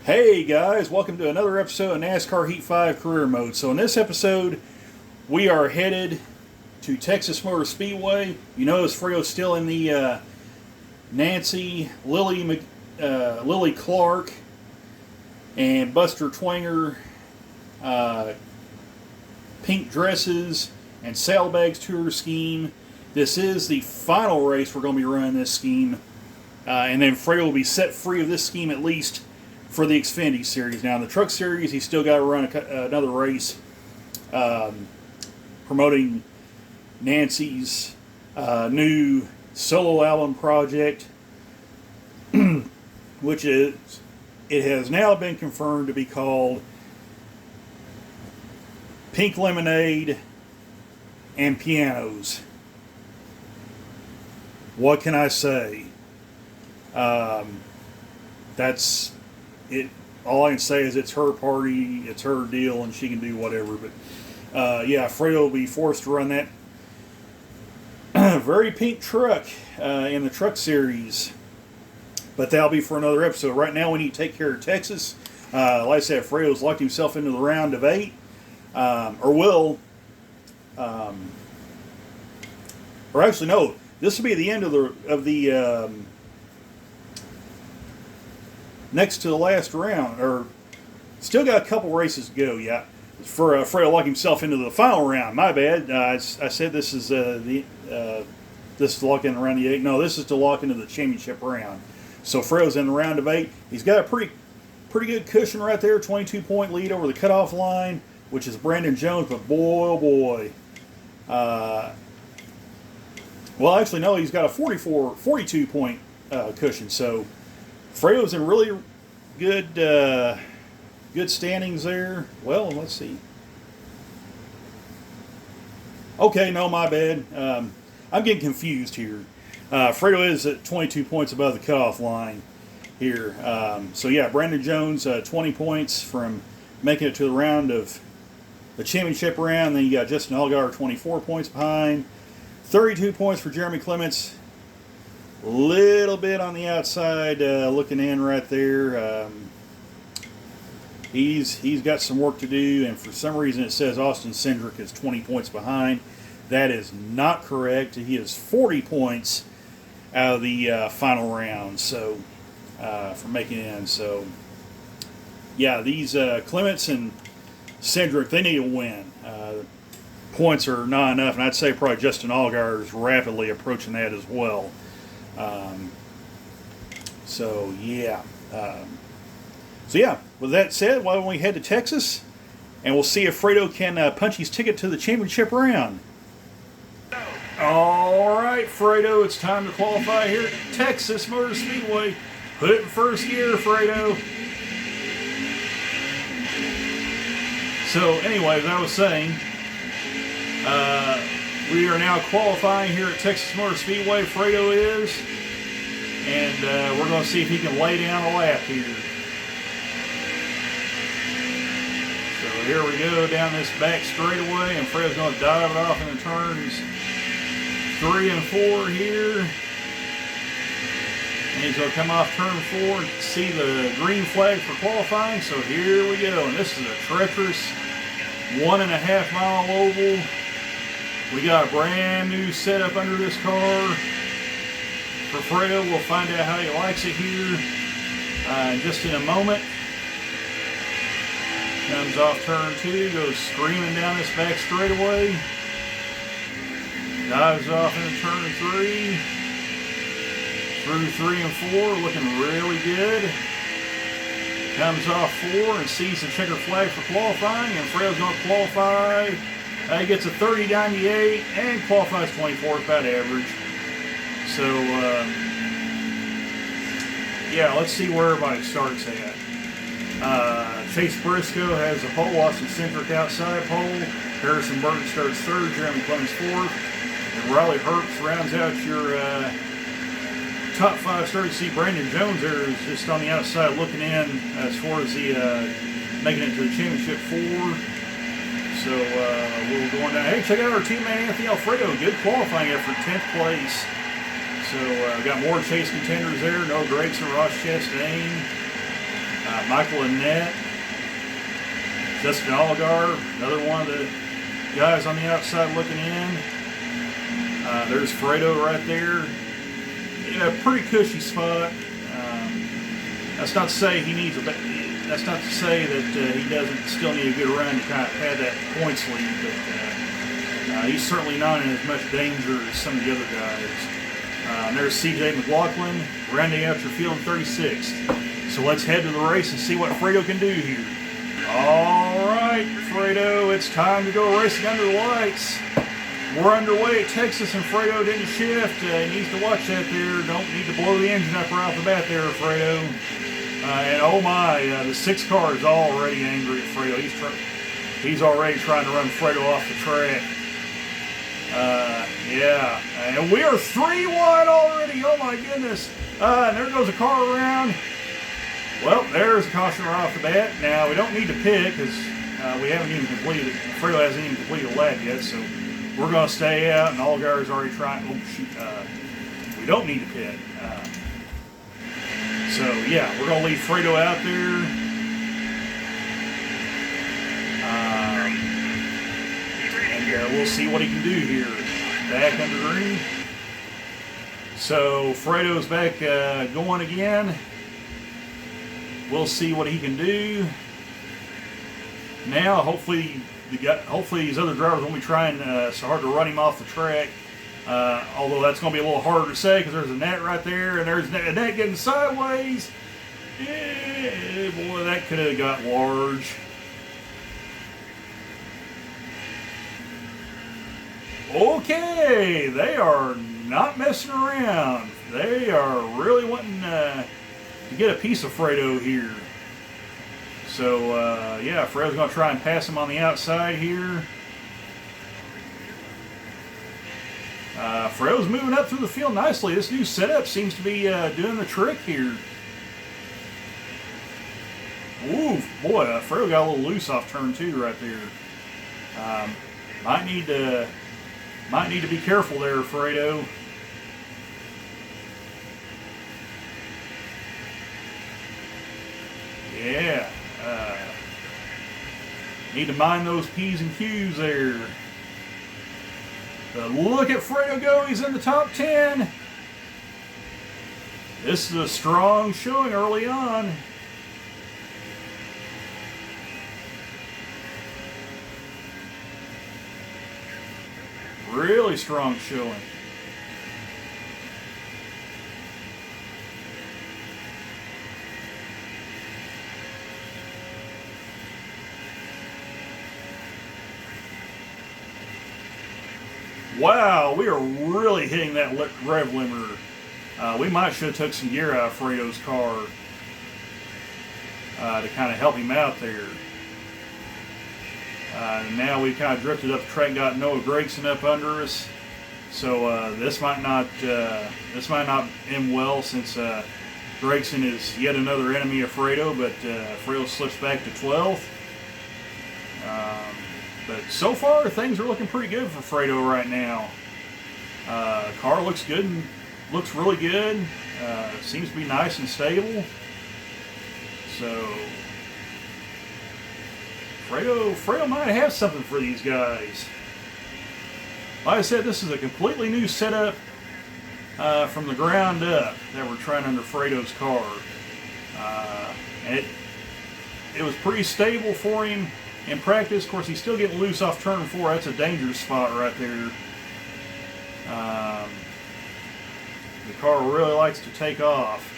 Hey guys, welcome to another episode of NASCAR Heat 5 Career Mode. So in this episode, we are headed to Texas Motor Speedway. You notice Fredo's still in the Nancy, Lily Clark, and Buster Twanger pink dresses and saddlebags tour scheme. This is the final race we're going to be running this scheme. And then Fredo will be set free of this scheme at least for the XFinity Series. Now, in the Truck Series, he's still got to run another race promoting Nancy's new solo album project, which it has now been confirmed to be called Pink Lemonade and Pianos. What can I say? That's it. All I can say is it's her party, it's her deal, and she can do whatever. But yeah, Fredo will be forced to run that very pink truck in the Truck Series. But that'll be for another episode. Right now, we need to take care of Texas. Like I said, Fredo's locked himself into the round of 8, or actually no. This will be the end of the next to the last round, or still got a couple races to go. Yeah, for Fredo lock himself into the final round. My bad. I said this is this is to lock in around the 8. No, this is to lock into the championship round. So Fredo's in the round of 8. He's got a pretty good cushion right there. 22-point lead over the cutoff line, which is Brandon Jones. But boy, oh boy. Well, actually, no, he's got a 42-point cushion. So Fredo's in really good good standings there. Well, let's see. Okay, no, my bad. I'm getting confused here. Fredo is at 22 points above the cutoff line here. So yeah, Brandon Jones, 20 points from making it to the round of the championship round. Then you got Justin Allgaier, 24 points behind. 32 points for Jeremy Clements. A little bit on the outside looking in right there. He's got some work to do, and for some reason it says Austin Cindric is 20 points behind. That is not correct. He is 40 points out of the final round, so for making it in. So yeah, these Clements and Cindric, they need to win. Points are not enough, and I'd say probably Justin Allgaier is rapidly approaching that as well. So yeah. So yeah, with that said, why don't we head to Texas, and we'll see if Fredo can punch his ticket to the championship round. All right, Fredo, it's time to qualify here at Texas Motor Speedway. Put it in first gear, Fredo. So anyway, as I was saying, we are now qualifying here at Texas Motor Speedway. Fredo is. And we're going to see if he can lay down a lap here. So here we go down this back straightaway, and Fredo's going to dive it off in the turns 3 and 4 here. And he's going to come off turn 4 and see the green flag for qualifying. So here we go. And this is a treacherous 1.5 mile oval. We got a brand new setup under this car for Fredo. We'll find out how he likes it here just in a moment. Comes off turn 2, goes screaming down this back straightaway. Dives off into turn 3. Through 3 and 4, looking really good. Comes off 4 and sees the checker flag for qualifying, and Fredo's going to qualify. He gets a 30.98 and qualifies 24th, about average. So, yeah, let's see where everybody starts at. Chase Briscoe has the pole, Austin Cindric outside pole. Harrison Burton starts 3rd, Jeremy Clements 4th. And Riley Herbst rounds out your top 5 starts. See Brandon Jones there is just on the outside looking in as far as the making it to the championship 4. So we're going down. Hey, check out our teammate Anthony Alfredo. Good qualifying effort, 10th place. So got more chase contenders there. Noah Gregson, Ross Chastain. Michael Annette, Justin Algar, another one of the guys on the outside looking in. There's Fredo right there. In a pretty cushy spot. That's not to say he needs that's not to say that he doesn't still need a good run to kind of pad that points lead, but he's certainly not in as much danger as some of the other guys. There's CJ McLaughlin rounding out your field in 36th. So let's head to the race and see what Fredo can do here. All right, Fredo, it's time to go racing under the lights. We're underway at Texas, and Fredo didn't shift. He needs to watch that there. Don't need to blow the engine up right off the bat there, Fredo. And oh my, the 6 car is already angry at Fredo. He's already trying to run Fredo off the track. Yeah, and we are 3 wide already. Oh my goodness. And there goes a car around. Well, there's a caution right off the bat. Now, we don't need to pit because we haven't even completed, Fredo hasn't even completed a lap yet, so we're going to stay out, and Allgar's already trying, oh shoot, we don't need to pit. So yeah, we're going to leave Fredo out there. And we'll see what he can do here. Back under green. So Fredo's back going again. We'll see what he can do. Now, hopefully these other drivers won't be trying so hard to run him off the track. Although that's going to be a little harder to say because there's a net right there, and there's a net getting sideways. Yeah, boy, that could have got large. Okay, they are not messing around. They are really wanting to get a piece of Fredo here. So, yeah, Fredo's going to try and pass him on the outside here. Fredo's moving up through the field nicely. This new setup seems to be doing the trick here. Ooh, boy, Fredo got a little loose off turn 2 right there. Might need to be careful there, Fredo. Yeah. Need to mind those P's and Q's there. Look at Fredo go. He's in the top 10. This is a strong showing early on. Really strong showing. Wow, we are really hitting that rev limiter. We might should have took some gear out of Fredo's car to kind of help him out there. Now we've kind of drifted up the track, got Noah Gregson up under us. So this might not end well since Gregson is yet another enemy of Fredo, but Fredo slips back to 12th. But so far, things are looking pretty good for Fredo right now. Car looks good and looks really good. Seems to be nice and stable. So Fredo might have something for these guys. Like I said, this is a completely new setup from the ground up that we're trying under Fredo's car. And it was pretty stable for him in practice. Of course, he's still getting loose off turn 4. That's a dangerous spot right there. The car really likes to take off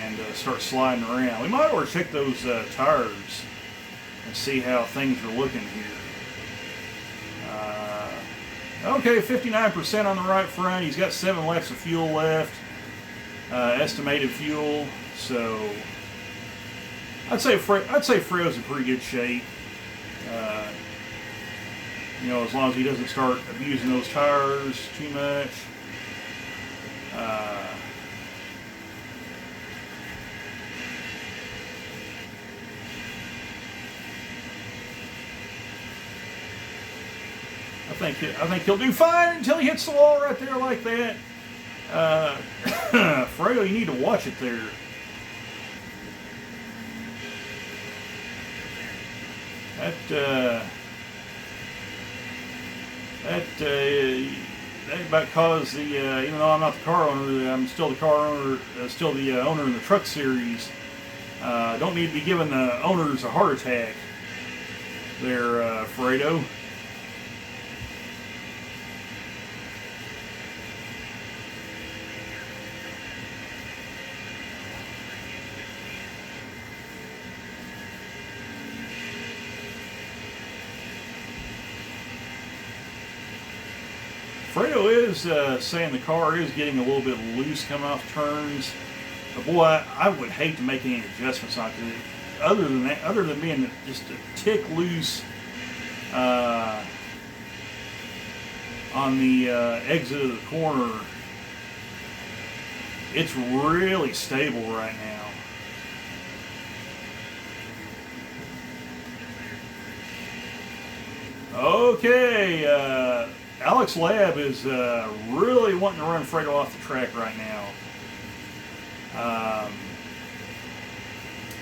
and start sliding around. We might ought to check those tires and see how things are looking here. Okay, 59% on the right front. He's got 7 laps of fuel left, estimated fuel. So I'd say Fredo's in pretty good shape. You know, as long as he doesn't start abusing those tires too much. I think he'll do fine until he hits the wall right there like that. Fredo, you need to watch it there. That about caused the, even though I'm not the car owner, I'm still the car owner, still the owner in the truck series. Don't need to be giving the owners a heart attack there, Fredo. Fredo is saying the car is getting a little bit loose coming off turns. But boy, I would hate to make any adjustments on it. Other than that, other than being just a tick loose on the exit of the corner, it's really stable right now. Okay, Alex Lab is really wanting to run Fredo off the track right now.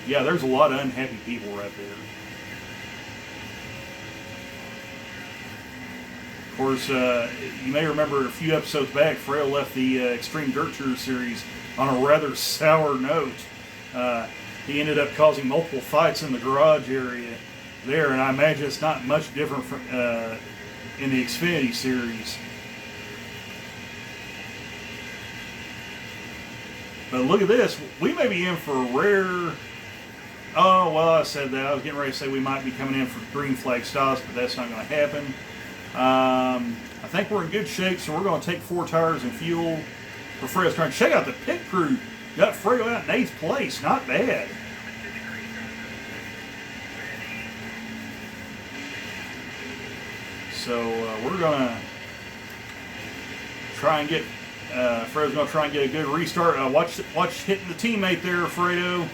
Yeah, there's a lot of unhappy people right there. Of course, you may remember a few episodes back, Fredo left the Extreme Dirt Tour series on a rather sour note. He ended up causing multiple fights in the garage area there, and I imagine it's not much different from in the Xfinity Series. But look at this. We may be in for a rare... Oh, well, I said that. I was getting ready to say we might be coming in for green flag stops, but that's not going to happen. I think we're in good shape, so we're going to take 4 tires and fuel for Fredo's trying. Check out the pit crew. Got Fredo out in 8th place. Not bad. So we're going to try and get... Fredo's going to try and get a good restart. Watch hitting the teammate there, Fredo.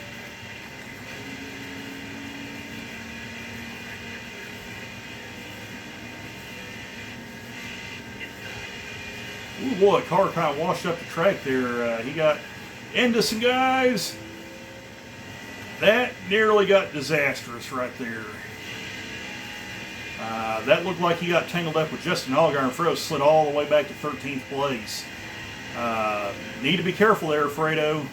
Ooh, boy, the car kind of washed up the track there. He got into some guys. That nearly got disastrous right there. That looked like he got tangled up with Justin Allgaier, and Fredo slid all the way back to 13th place. Need to be careful there, Fredo.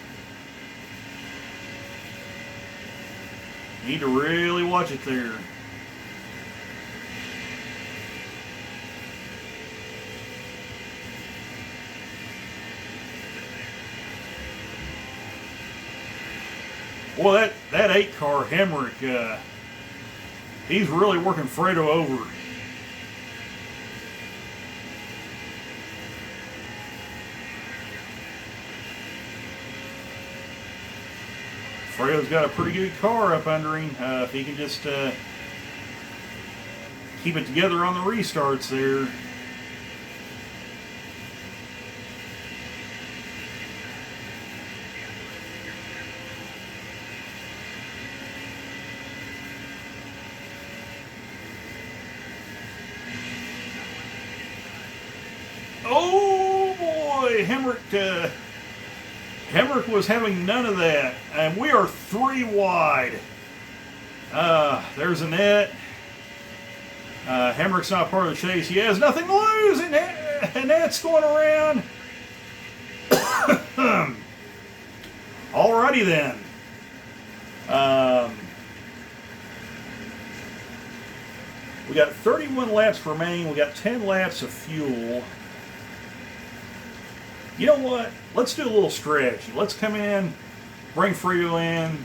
Need to really watch it there. Boy, that 8 car, Hemrick, he's really working Fredo over. Fredo's got a pretty good car up under him. If he can just keep it together on the restarts there. Oh boy, Hemrick was having none of that, and we are 3 wide. There's a net. Hemrick's not part of the chase. He has nothing to lose, and that's going around. Alrighty then. We got 31 laps remaining. We got 10 laps of fuel. You know what? Let's do a little strategy. Let's come in, bring Fredo in,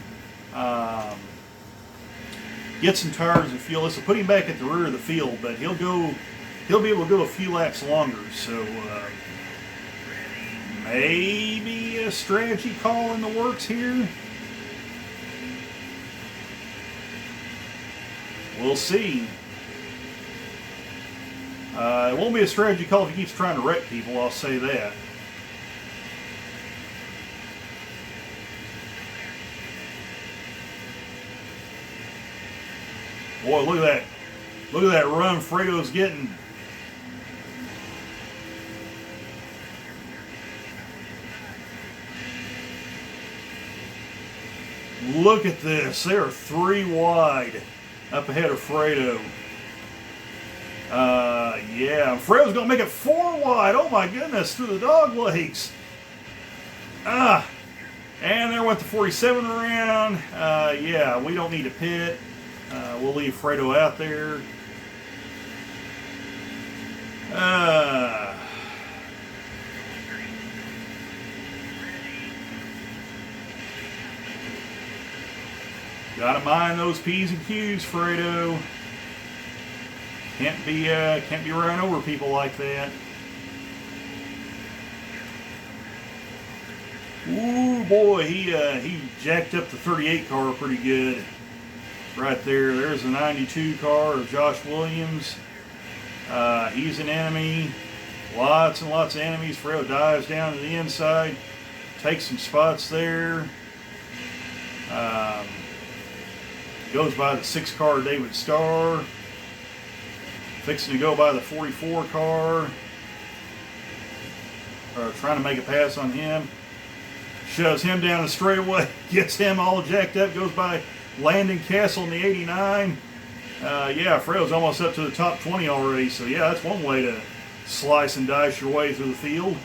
get some tires and fuel. This will put him back at the rear of the field, but he'll be able to go a few laps longer. So maybe a strategy call in the works here. We'll see. It won't be a strategy call if he keeps trying to wreck people, I'll say that. Boy, look at that. Look at that run Fredo's getting. Look at this. They are 3 wide. up ahead of Fredo. Yeah, Fredo's going to make it 4 wide. Oh my goodness, through the dog legs. And there went the 47 around. Yeah, we don't need to pit. We'll leave Fredo out there. Gotta mind those P's and Q's, Fredo. Can't be running over people like that. Ooh boy, he jacked up the 38 car pretty good. Right there. There's the 92 car of Josh Williams. He's an enemy. Lots and lots of enemies. Fredo dives down to the inside. Takes some spots there. Goes by the 6 car David Starr. Fixing to go by the 44 car. Trying to make a pass on him. Shoves him down the straightaway. Gets him all jacked up. Goes by Landon Castle in the 89. Yeah, Fredo's almost up to the top 20 already. So yeah, that's one way to slice and dice your way through the field.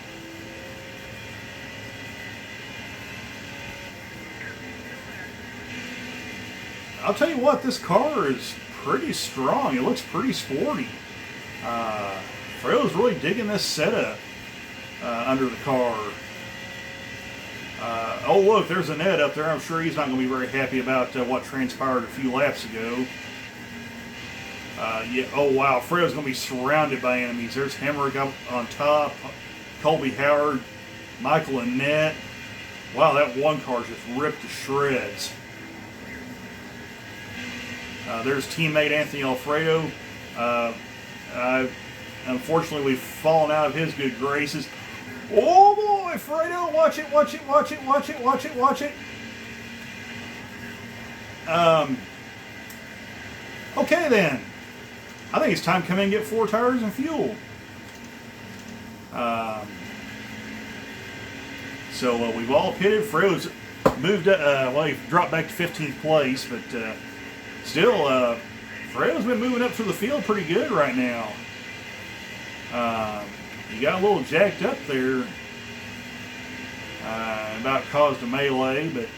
I'll tell you what, this car is pretty strong. It looks pretty sporty. Fredo's really digging this setup under the car. Oh look, there's a Ned up there. I'm sure he's not going to be very happy about what transpired a few laps ago. Yeah. Oh wow, Fredo's going to be surrounded by enemies. There's Hemrick up on top, Colby Howard, Michael Annette. Wow, that one car just ripped to shreds. There's teammate Anthony Alfredo. Unfortunately, we've fallen out of his good graces. Oh boy, Fredo, watch it, watch it, watch it, watch it, watch it, watch it. Okay then. I think it's time to come in and get 4 tires and fuel. So we've all pitted. Fredo's moved up, well, he dropped back to 15th place, but still, Fredo's been moving up through the field pretty good right now. He got a little jacked up there. About caused a melee, but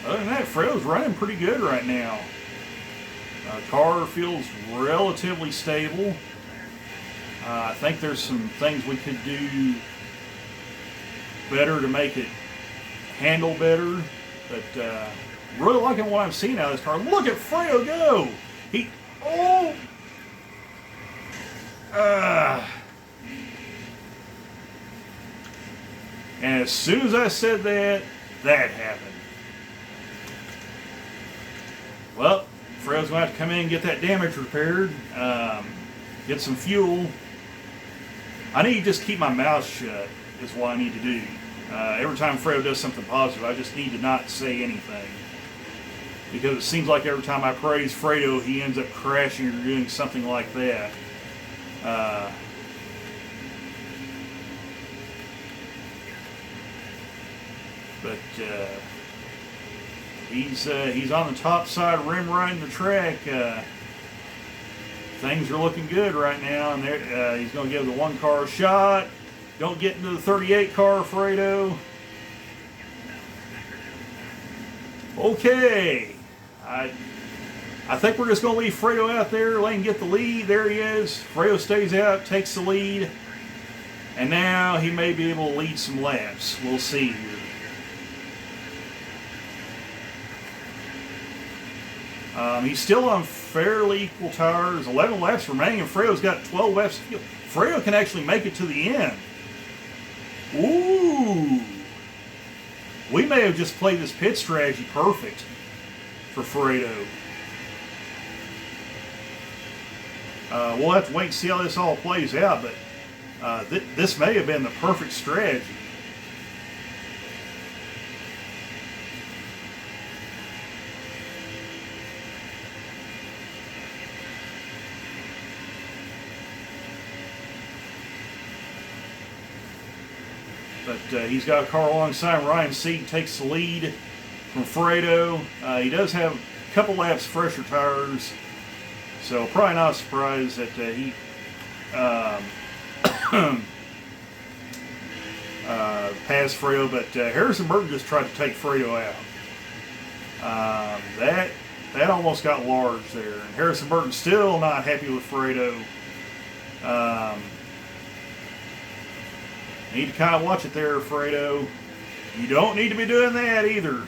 other than that, Fredo's running pretty good right now. Car feels relatively stable. I think there's some things we could do better to make it handle better, but really liking what I'm seeing out of this car. Look at Fredo go! And as soon as I said that, that happened. Well, Fredo's going to have to come in and get that damage repaired, get some fuel. I need to just keep my mouth shut is what I need to do. Every time Fredo does something positive, I just need to not say anything. Because it seems like every time I praise Fredo, he ends up crashing or doing something like that. But he's on the top side, rim riding the track. Things are looking good right now, and he's going to give the 1 car a shot. Don't get into the 38 car, Fredo. Okay. I think we're just going to leave Fredo out there, let him get the lead. There he is. Fredo stays out, takes the lead. And now he may be able to lead some laps. We'll see here. He's still on fairly equal tires. 11 laps remaining, and Fredo's got 12 laps. Fredo can actually make it to the end. Ooh. We may have just played this pit strategy perfect for Fredo. We'll have to wait and see how this all plays out, but this may have been the perfect strategy. But he's got a car alongside him. Ryan Seaton takes the lead from Fredo. He does have couple laps fresher tires. So probably not a surprise that he passed Fredo, but Harrison Burton just tried to take Fredo out. That almost got large there. And Harrison Burton still not happy with Fredo. Need to kind of watch it there, Fredo. You don't need to be doing that either.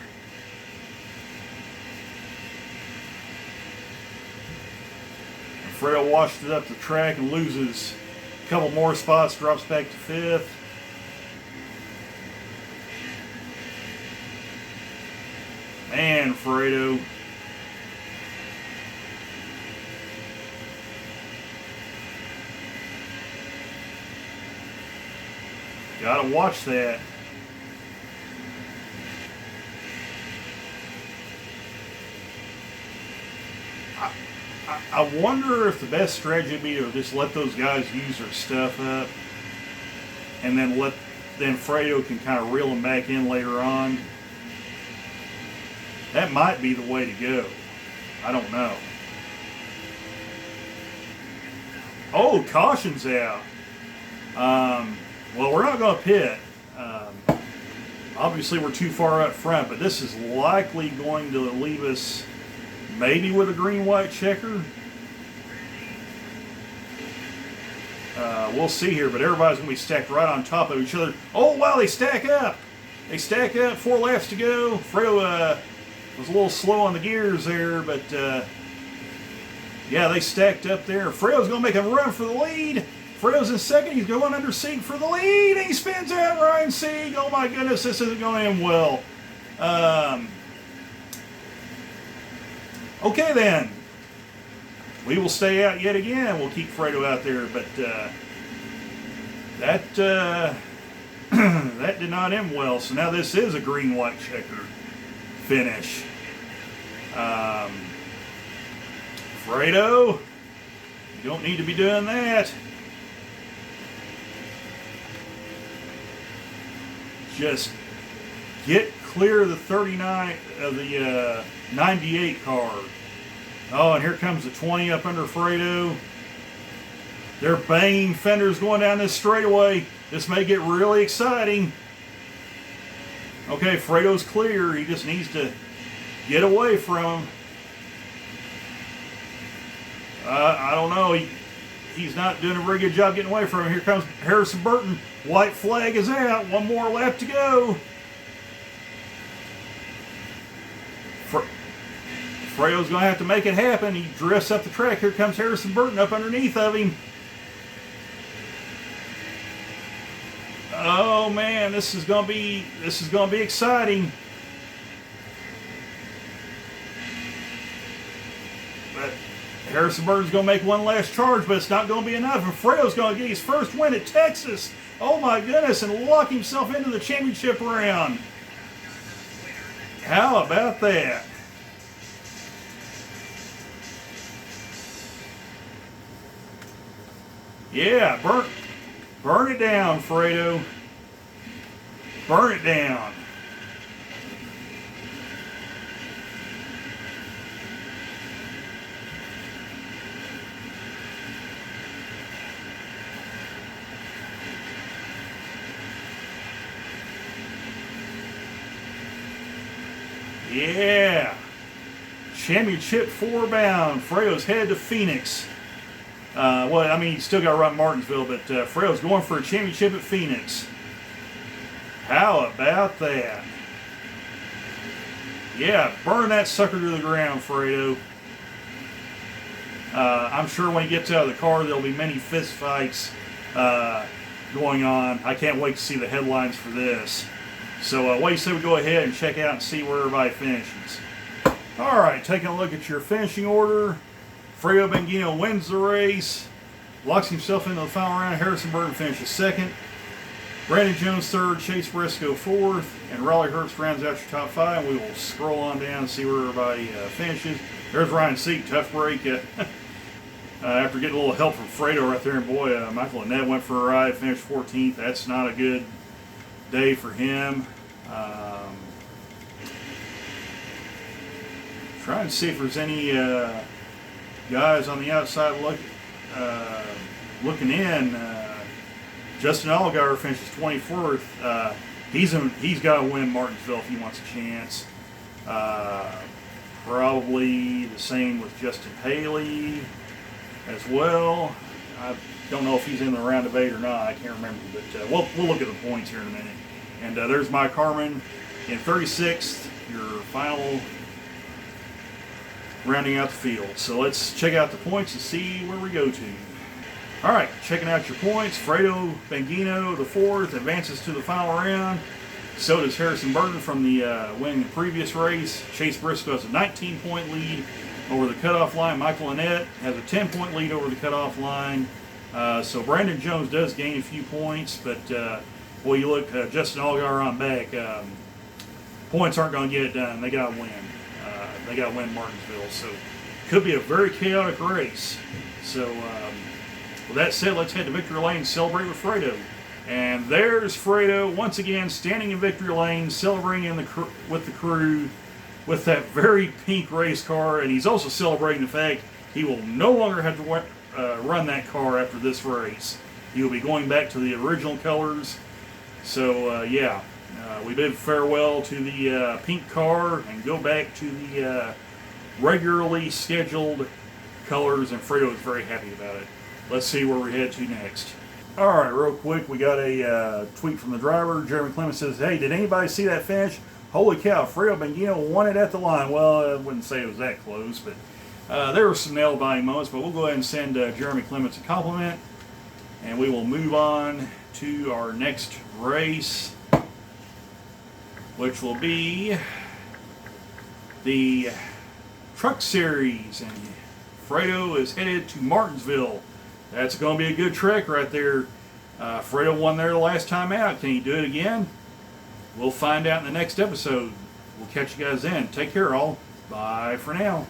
And Fredo washed it up the track and loses a couple more spots, drops back to 5th. Man, Fredo. Gotta watch that. I wonder if the best strategy would be to just let those guys use their stuff up, and then Fredo can kind of reel them back in later on. That might be the way to go. I don't know. Oh, caution's out. Well, we're not going to pit. Obviously, we're too far up front, but this is likely going to leave us maybe with a green-white checker. We'll see here, but everybody's going to be stacked right on top of each other. Oh, wow, they stack up. They stack up, 4 laps to go. Fredo was a little slow on the gears there, but yeah, they stacked up there. Fredo's going to make a run for the lead. Fredo's in second. He's going under Sieg for the lead. And he spins out Ryan Sieg. Oh my goodness, this isn't going to end well. Okay then. We will stay out yet again. We'll keep Fredo out there, but that did not end well. So now this is a green-white checker finish. Fredo, you don't need to be doing that. Just get clear of the 39 of the 98 car. Oh, and here comes the 20 up under Fredo. They're banging fenders going down this straightaway. This may get really exciting. Okay, Fredo's clear. He just needs to get away from him. I don't know. He's not doing a very good job getting away from him. Here comes Harrison Burton. White flag is out. One more lap to go. Fredo's going to have to make it happen. He drifts up the track. Here comes Harrison Burton up underneath of him. Oh man, this is going to be exciting. But Harrison Burton's going to make one last charge, but it's not going to be enough. And Fredo's going to get his first win at Texas. Oh my goodness, and lock himself into the championship round. How about that? Yeah, burn it down, Fredo. Burn it down. Yeah. Championship 4 bound. Fredo's headed to Phoenix. Well, I mean, he's still got to run Martinsville, but Fredo's going for a championship at Phoenix. How about that? Yeah, burn that sucker to the ground, Fredo. I'm sure when he gets out of the car, there'll be many fist fights going on. I can't wait to see the headlines for this. So what do you say we go ahead and check out and see where everybody finishes? All right, taking a look at your finishing order. Fredo Benguino wins the race, locks himself into the final round. Harrison Burton finishes second. Brandon Jones third, Chase Briscoe fourth, and Raleigh Hurts rounds out your top 5. And we will scroll on down and see where everybody finishes. There's Ryan Sieg, tough break. After getting a little help from Fredo right there, and boy, Michael Annette went for a ride, finished 14th. That's not a good day for him. Trying to see if there's any guys on the outside looking in. Justin Allgaier finishes 24th. He's got to win Martinsville if he wants a chance. Probably the same with Justin Haley as well. I don't know if he's in the round of 8 or not. I can't remember, but we'll look at the points here in a minute. And there's Mike Harmon in 36th, your final rounding out the field. So let's check out the points and see where we go to. All right, checking out your points. Fredo Bangino, the 4th, advances to the final round. So does Harrison Burton from the winning the previous race. Chase Briscoe has a 19-point lead over the cutoff line. Michael Annett has a 10-point lead over the cutoff line. So Brandon Jones does gain a few points, but boy, you look, Justin Allgaier on back. Points aren't going to get it done. They got to win. They got to win Martinsville. So could be a very chaotic race. So with that said, let's head to Victory Lane and celebrate with Fredo. And there's Fredo once again standing in Victory Lane, celebrating with the crew with that very pink race car. And he's also celebrating the fact he will no longer have to run that car after this race. He will be going back to the original colors. So yeah, we bid farewell to the pink car and go back to the regularly scheduled colors, and Fredo is very happy about it. Let's see where we head to next. All right, real quick, we got a tweet from the driver. Jeremy Clemens says, "Hey, did anybody see that finish? Holy cow, Fredo Bangino won it at the line." Well, I wouldn't say it was that close, but there were some nail-biting moments. But we'll go ahead and send Jeremy Clemens a compliment, and we will move on to our next race, which will be the Truck Series, and Fredo is headed to Martinsville. That's going to be a good trek right there. Fredo won there the last time out. Can he do it again? We'll find out in the next episode. We'll catch you guys then. Take care, all. Bye for now.